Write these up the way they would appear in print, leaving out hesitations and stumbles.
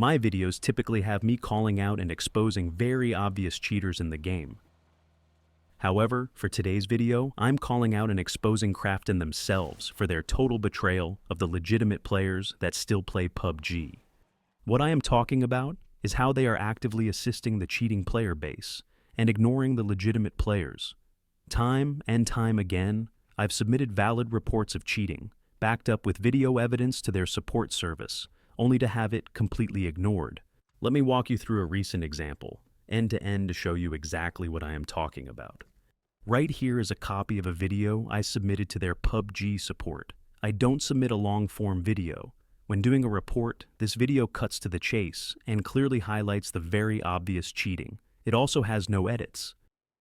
My videos typically have me calling out and exposing very obvious cheaters in the game. However, for today's video, I'm calling out and exposing Krafton themselves for their total betrayal of the legitimate players that still play PUBG. What I am talking about is how they are actively assisting the cheating player base and ignoring the legitimate players. Time and time again, I've submitted valid reports of cheating, backed up with video evidence to their support service, only to have it completely ignored. Let me walk you through a recent example, end to end, to show you exactly what I am talking about. Right here is a copy of a video I submitted to their PUBG support. I don't submit a long-form video. When doing a report, this video cuts to the chase and clearly highlights the very obvious cheating. It also has no edits.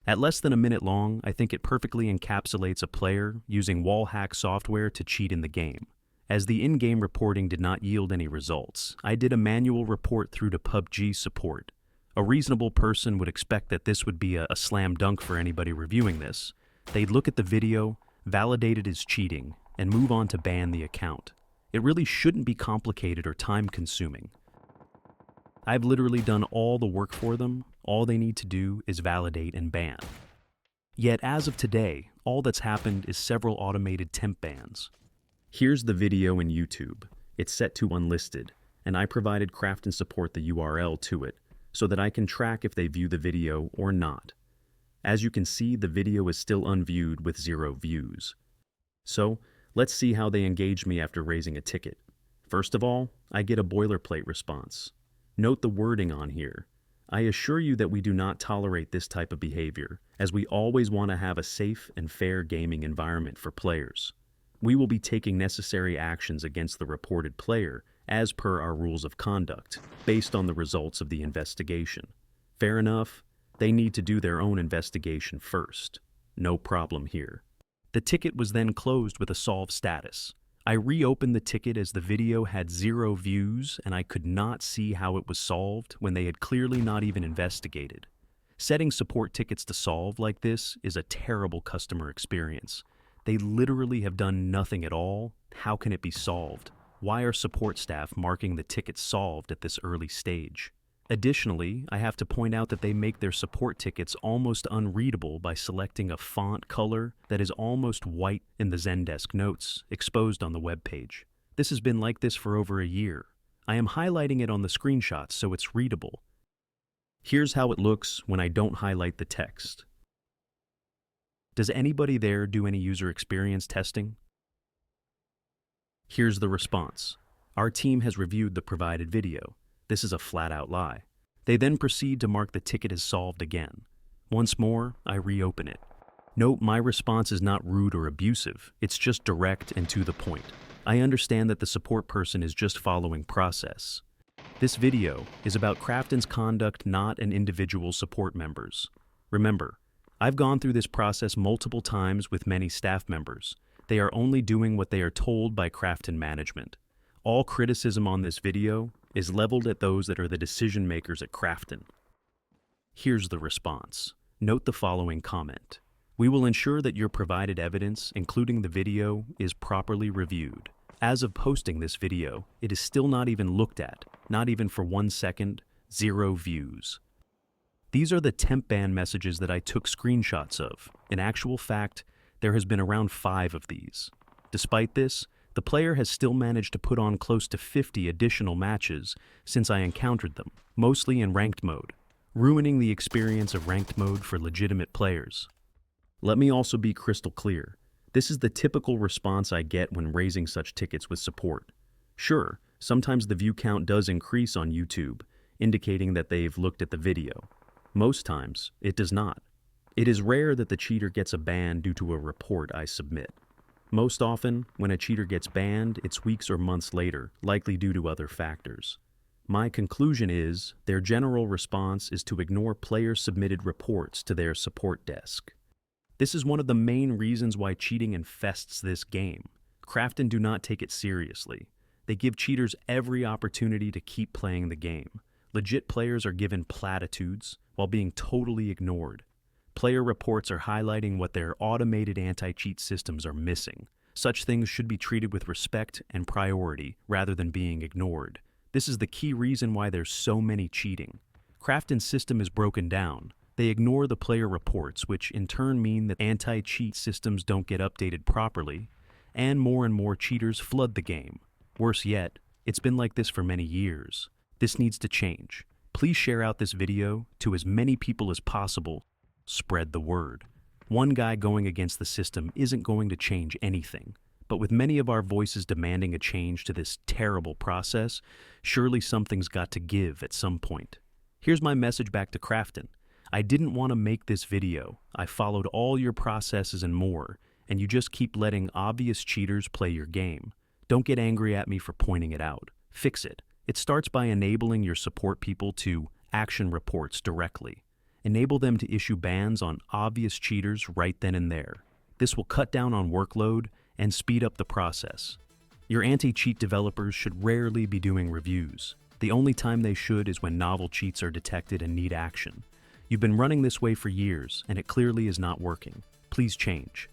At less than a minute long, I think it perfectly encapsulates a player using Wallhack software to cheat in the game. As the in-game reporting did not yield any results, I did a manual report through to PUBG support. A reasonable person would expect that this would be a slam dunk for anybody reviewing this. They'd look at the video, validate it as cheating, and move on to ban the account. It really shouldn't be complicated or time-consuming. I've literally done all the work for them. All they need to do is validate and ban. Yet as of today, all that's happened is several automated temp bans. Here's the video in YouTube. It's set to unlisted, and I provided Krafton support the URL to it, so that I can track if they view the video or not. As you can see, the video is still unviewed with 0 views. So, let's see how they engage me after raising a ticket. First of all, I get a boilerplate response. Note the wording on here. I assure you that we do not tolerate this type of behavior, as we always want to have a safe and fair gaming environment for players. We will be taking necessary actions against the reported player as per our rules of conduct, based on the results of the investigation. Fair enough, they need to do their own investigation first. No problem here. The ticket was then closed with a solved status. I reopened the ticket as the video had 0 views and I could not see how it was solved when they had clearly not even investigated. Setting support tickets to solve like this is a terrible customer experience. They literally have done nothing at all. How can it be solved? Why are support staff marking the ticket solved at this early stage? Additionally, I have to point out that they make their support tickets almost unreadable by selecting a font color that is almost white in the Zendesk notes exposed on the web page. This has been like this for over a year. I am highlighting it on the screenshots so it's readable. Here's how it looks when I don't highlight the text. Does anybody there do any user experience testing? Here's the response. Our team has reviewed the provided video. This is a flat-out lie. They then proceed to mark the ticket as solved again. Once more, I reopen it. Note, my response is not rude or abusive. It's just direct and to the point. I understand that the support person is just following process. This video is about Krafton's conduct, not an individual support member's. Remember, I've gone through this process multiple times with many staff members. They are only doing what they are told by Krafton management. All criticism on this video is leveled at those that are the decision makers at Krafton. Here's the response. Note the following comment. We will ensure that your provided evidence, including the video, is properly reviewed. As of posting this video, it is still not even looked at, not even for 1 second, 0 views. These are the temp ban messages that I took screenshots of. In actual fact, there has been around 5 of these. Despite this, the player has still managed to put on close to 50 additional matches since I encountered them, mostly in ranked mode, ruining the experience of ranked mode for legitimate players. Let me also be crystal clear. This is the typical response I get when raising such tickets with support. Sure, sometimes the view count does increase on YouTube, indicating that they've looked at the video. Most times, it does not. It is rare that the cheater gets a ban due to a report I submit. Most often, when a cheater gets banned, it's weeks or months later, likely due to other factors. My conclusion is, their general response is to ignore player-submitted reports to their support desk. This is one of the main reasons why cheating infests this game. Krafton do not take it seriously. They give cheaters every opportunity to keep playing the game. Legit players are given platitudes while being totally ignored. Player reports are highlighting what their automated anti-cheat systems are missing. Such things should be treated with respect and priority rather than being ignored. This is the key reason why there's so many cheating. Krafton's system is broken down. They ignore the player reports, which in turn mean that anti-cheat systems don't get updated properly, and more cheaters flood the game. Worse yet, it's been like this for many years. This needs to change. Please share out this video to as many people as possible. Spread the word. One guy going against the system isn't going to change anything. But with many of our voices demanding a change to this terrible process, surely something's got to give at some point. Here's my message back to Krafton. I didn't want to make this video. I followed all your processes and more, and you just keep letting obvious cheaters play your game. Don't get angry at me for pointing it out. Fix it. It starts by enabling your support people to action reports directly. Enable them to issue bans on obvious cheaters right then and there. This will cut down on workload and speed up the process. Your anti-cheat developers should rarely be doing reviews. The only time they should is when novel cheats are detected and need action. You've been running this way for years, and it clearly is not working. Please change.